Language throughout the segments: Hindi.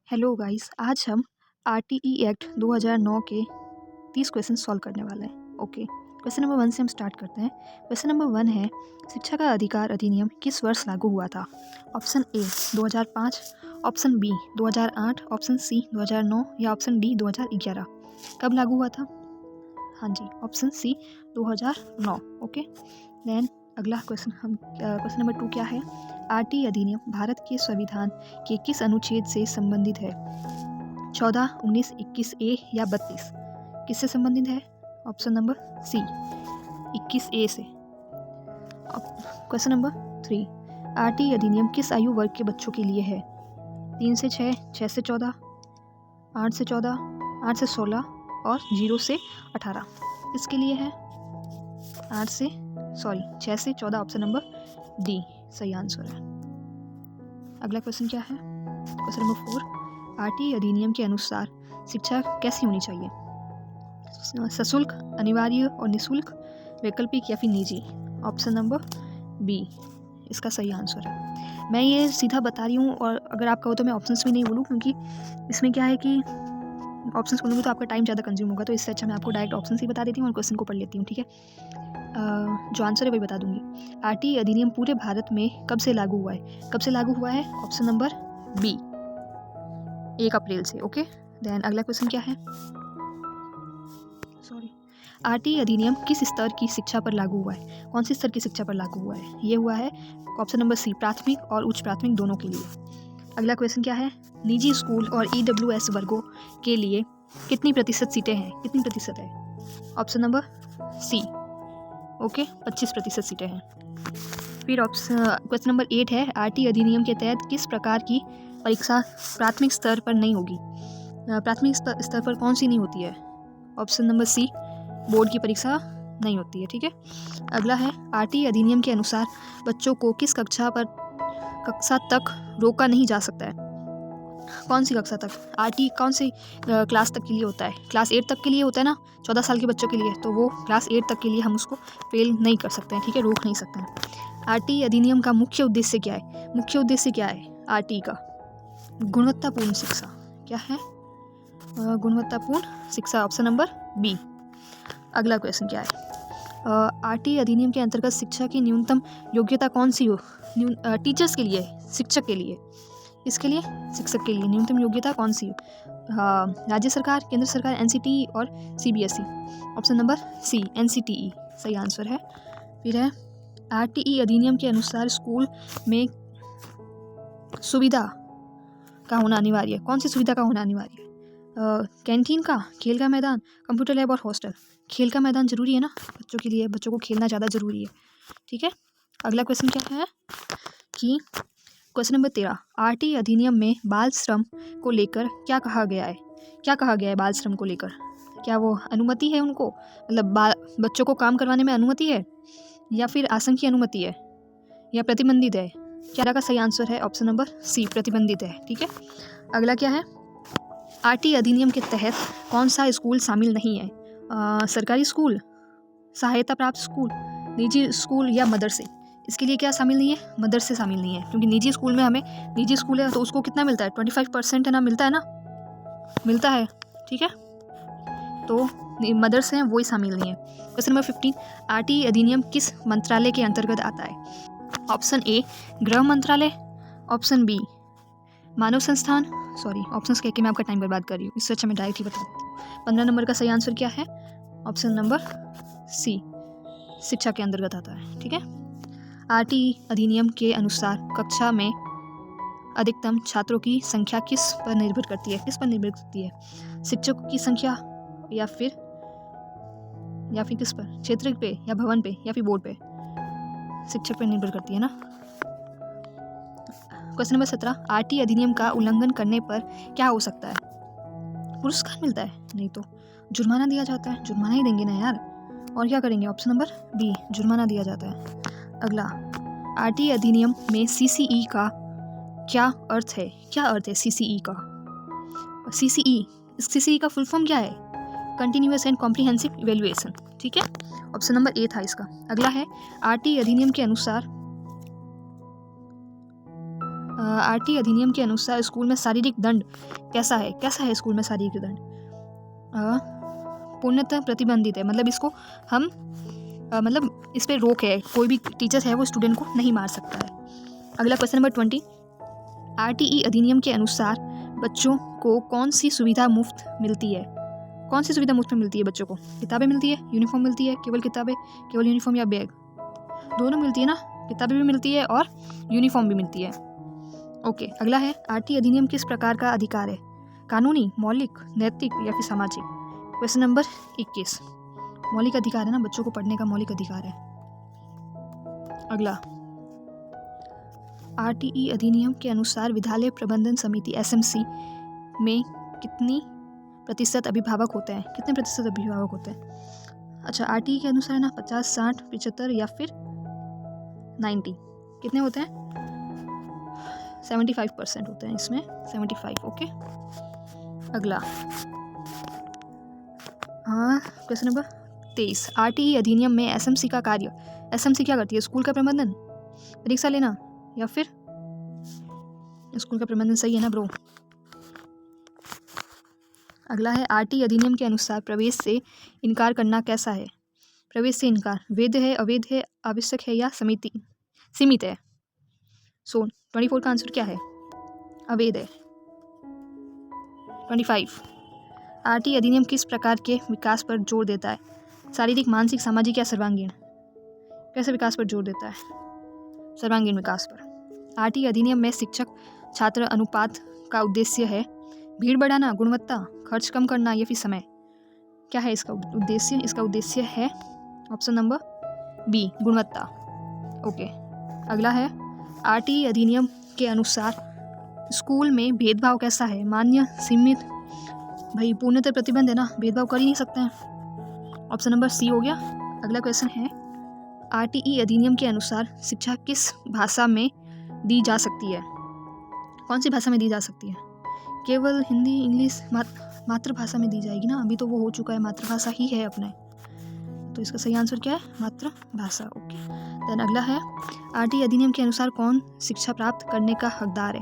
हेलो गाइस, आज हम आरटीई एक्ट 2009 के 30 क्वेश्चन सॉल्व करने वाले हैं। ओके, क्वेश्चन नंबर 1 से हम स्टार्ट करते हैं। क्वेश्चन नंबर 1 है, शिक्षा का अधिकार अधिनियम किस वर्ष लागू हुआ था? Option A 2005, option B 2008, option C 2009 या ऑप्शन डी 2011। कब लागू हुआ था? हाँ जी, ऑप्शन सी 2009। ओके, देन अगला क्वेश्चन नंबर 2 क्या है? आरटीई अधिनियम भारत के संविधान के किस अनुच्छेद से संबंधित है? 14, 19, 21 ए या 32? किससे संबंधित है? ऑप्शन नंबर सी 21 ए से। क्वेश्चन नंबर 3, आरटीई अधिनियम किस आयु वर्ग के बच्चों के लिए है? 3 से 6, 6 से 14, 8 से 14, 8 से 16 और 0 से 18। इसके लिए है 6 से 14। ऑप्शन नंबर डी सही आंसर है। अगला क्वेश्चन क्या है? क्वेश्चन नंबर 4, आरटीई अधिनियम के अनुसार शिक्षा कैसी होनी चाहिए? सशुल्क, अनिवार्य और निःशुल्क, वैकल्पिक या फिर निजी? ऑप्शन नंबर बी इसका सही आंसर है। मैं ये सीधा बता रही हूँ, और अगर आप कहो तो मैं ऑप्शंस भी नहीं बोलूँ, क्योंकि इसमें क्या है कि ऑप्शंस बोलूँगी तो आपका टाइम ज़्यादा कंज्यूम होगा, तो इससे अच्छा मैं आपको डायरेक्ट ऑप्शंस ही बता देती हूँ और क्वेश्चन को पढ़ लेती हूँ। ठीक है, जो आंसर है वही बता दूंगी। आरटीई अधिनियम पूरे भारत में कब से लागू हुआ है? कब से लागू हुआ है? ऑप्शन नंबर बी 1 अप्रैल से। ओके, देन अगला क्वेश्चन क्या है? आरटीई अधिनियम किस स्तर की शिक्षा पर लागू हुआ है? कौन सी स्तर की शिक्षा पर लागू हुआ है? ये हुआ है ऑप्शन नंबर सी प्राथमिक और उच्च प्राथमिक दोनों के लिए। अगला क्वेश्चन क्या है? निजी स्कूल और ईडब्ल्यूएस वर्गों के लिए कितनी प्रतिशत सीटें हैं? कितनी प्रतिशत है? ऑप्शन नंबर सी ओके 25% सीटें हैं। फिर क्वेश्चन नंबर 8 है, आरटीई अधिनियम के तहत किस प्रकार की परीक्षा प्राथमिक स्तर पर नहीं होगी? प्राथमिक स्तर पर कौन सी नहीं होती है? ऑप्शन नंबर सी बोर्ड की परीक्षा नहीं होती है। ठीक है, अगला है, आरटीई अधिनियम के अनुसार बच्चों को किस कक्षा तक रोका नहीं जा सकता है? कौन सी कक्षा तक? आरटीई कौन सी क्लास तक के लिए होता है? क्लास 8 तक के लिए होता है ना, 14 साल के बच्चों के लिए, तो वो क्लास 8 तक के लिए हम उसको फेल नहीं कर सकते हैं। ठीक है, रोक नहीं सकते हैं। आरटीई अधिनियम का मुख्य उद्देश्य क्या है? मुख्य उद्देश्य क्या है आरटीई का? गुणवत्तापूर्ण शिक्षा। क्या है? गुणवत्तापूर्ण शिक्षा। Option number B. अगला क्वेश्चन क्या है? आरटीई अधिनियम के अंतर्गत शिक्षा की न्यूनतम योग्यता कौन सी हो? टीचर्स के लिए, शिक्षक के लिए, इसके लिए शिक्षक के लिए न्यूनतम योग्यता कौन सी? राज्य सरकार, केंद्र सरकार, एनसीटीई और CBSE? Option number C NCTE सही आंसर है। फिर है, आरटीई अधिनियम के अनुसार स्कूल में सुविधा का होना अनिवार्य है। कौन सी सुविधा का होना अनिवार्य है? कैंटीन का, खेल का मैदान, कंप्यूटर लैब और हॉस्टल? खेल का मैदान जरूरी है ना बच्चों के लिए, बच्चों को खेलना ज़्यादा जरूरी है। ठीक है, अगला क्वेश्चन क्या है कि क्वेश्चन नंबर 13, आरटीई अधिनियम में बाल श्रम को लेकर क्या कहा गया है? क्या कहा गया है बाल श्रम को लेकर? क्या वो अनुमति है उनको, मतलब बच्चों को काम करवाने में अनुमति है, या फिर आशंकी अनुमति है, या प्रतिबंधित है? क्या का सही आंसर है? ऑप्शन नंबर सी प्रतिबंधित है। ठीक है, अगला क्या है? आरटीई अधिनियम के तहत कौन सा स्कूल शामिल नहीं है? सरकारी स्कूल, सहायता प्राप्त स्कूल, निजी स्कूल या मदरसे? इसके लिए क्या शामिल नहीं है? मदरसे शामिल नहीं है, क्योंकि निजी स्कूल में हमें, निजी स्कूल है तो उसको कितना मिलता है? 25% है ना, मिलता है ना, मिलता है। ठीक है, तो मदरसे हैं वही शामिल नहीं है। क्वेश्चन नंबर 15, आरटीई अधिनियम किस मंत्रालय के अंतर्गत आता है? ऑप्शन ए गृह मंत्रालय, ऑप्शन बी मानव संस्थान, ऑप्शंस कह के मैं आपका टाइम बर्बाद कर रही हूँ, इससे अच्छा मैं डायरेक्ट ही बता देती हूँ। 15 नंबर का सही आंसर क्या है? ऑप्शन नंबर सी शिक्षा के अंतर्गत आता है। ठीक है, आरटीई अधिनियम के अनुसार कक्षा में अधिकतम छात्रों की संख्या किस पर निर्भर करती है? किस पर निर्भर करती है? शिक्षकों की संख्या, या फिर किस पर? क्षेत्र पे, या भवन पे, या फिर बोर्ड पे? शिक्षक पर निर्भर करती है ना। क्वेश्चन नंबर 17, आरटीई अधिनियम का उल्लंघन करने पर क्या हो सकता है? पुरस्कार मिलता है? नहीं तो जुर्माना दिया जाता है। जुर्माना ही देंगे ना यार, और क्या करेंगे? ऑप्शन नंबर बी जुर्माना दिया जाता है। अगला, आरटीई अधिनियम में सीसीई का क्या अर्थ है? क्या अर्थ है सीसीई का? सीसीई का फुल फॉर्म क्या है? Continuous and comprehensive evaluation. ठीक है, ऑप्शन नंबर ए था इसका। अगला है, आरटीई अधिनियम के अनुसार आरटी अधिनियम के अनुसार स्कूल में शारीरिक दंड कैसा है स्कूल में शारीरिक दंड? पूर्णतः प्रतिबंधित है, मतलब इसको हम मतलब इस पर रोक है, कोई भी टीचर है वो स्टूडेंट को नहीं मार सकता है। अगला क्वेश्चन नंबर 20, आरटीई अधिनियम के अनुसार बच्चों को कौन सी सुविधा मुफ्त मिलती है? कौन सी सुविधा मुफ्त में मिलती है बच्चों को? किताबें मिलती है, यूनिफॉर्म मिलती है, केवल किताबें, केवल यूनिफॉर्म या बैग? दोनों मिलती है ना, किताबें भी मिलती है और यूनिफॉर्म भी मिलती है। ओके, अगला है आरटीई अधिनियम किस प्रकार का अधिकार है? कानूनी, मौलिक, नैतिक या फिर सामाजिक? क्वेश्चन नंबर 21, मौलिक अधिकार है ना, बच्चों को पढ़ने का मौलिक अधिकार है। अगला, आरटीई अधिनियम के अनुसार विद्यालय प्रबंधन समिति एसएमसी में कितनी प्रतिशत अभिभावक होते हैं? कितने प्रतिशत अभिभावक होते हैं? अच्छा, आरटीई के अनुसार है ना 50, 60, 75 या फिर 90? कितने होते हैं? 75% होते हैं इसमें, 75। ओके, अगला, हाँ, क्वेश्चन नंबर 23, आरटीई अधिनियम में एसएमसी का कार्य, एसएमसी क्या करती है? स्कूल का प्रबंधन, परीक्षा लेना या फिर स्कूल का प्रबंधन? सही है ना ब्रो? अगला है आरटीई अधिनियम के अनुसार प्रवेश से इनकार करना कैसा है? प्रवेश से इनकार वैध है, अवैध है, आवश्यक है या सीमित है? सो 24 का आंसर क्या है? अवैध है। 25, आरटीई अधिनियम किस प्रकार के विकास पर जोर देता है? शारीरिक, मानसिक, सामाजिक या सर्वांगीण? कैसे विकास पर जोर देता है? सर्वांगीण विकास पर। आरटीई अधिनियम में शिक्षक छात्र अनुपात का उद्देश्य है? भीड़ बढ़ाना, गुणवत्ता, खर्च कम करना या फिर समय? क्या है इसका उद्देश्य? इसका उद्देश्य है ऑप्शन नंबर बी, गुणवत्ता। ओके, अगला है आरटीई अधिनियम के अनुसार स्कूल में भेदभाव कैसा है? मान्य, सीमित? भाई पूर्णतः प्रतिबंध है ना, भेदभाव कर ही नहीं सकते हैं। ऑप्शन नंबर सी हो गया। अगला क्वेश्चन है आरटीई अधिनियम के अनुसार शिक्षा किस भाषा में दी जा सकती है? कौन सी भाषा में दी जा सकती है? केवल हिंदी, इंग्लिश, मातृभाषा में दी जाएगी ना, अभी तो वो हो चुका है, मातृभाषा ही है अपने, तो इसका सही आंसर क्या है? मातृभाषा। ओके, देन अगला है आरटीई अधिनियम के अनुसार कौन शिक्षा प्राप्त करने का हकदार है?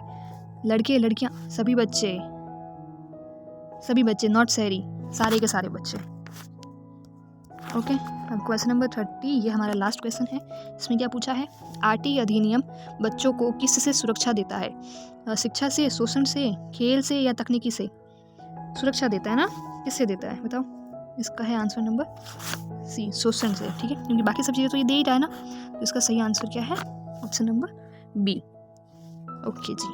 लड़के, लड़कियां, सभी बच्चे, नॉट शहरी, सारे के सारे बच्चे। ओके, अब क्वेश्चन नंबर 30, ये हमारा लास्ट क्वेश्चन है। इसमें क्या पूछा है? आरटीई अधिनियम बच्चों को किससे सुरक्षा देता है? शिक्षा से, शोषण से, खेल से या तकनीकी से? सुरक्षा देता है ना, किससे देता है बताओ? इसका है आंसर नंबर सी, शोषण से। ठीक है, क्योंकि बाकी सब चीज़ें तो ये दे ही रहा है ना, तो इसका सही आंसर क्या है? Option number B. ओके जी।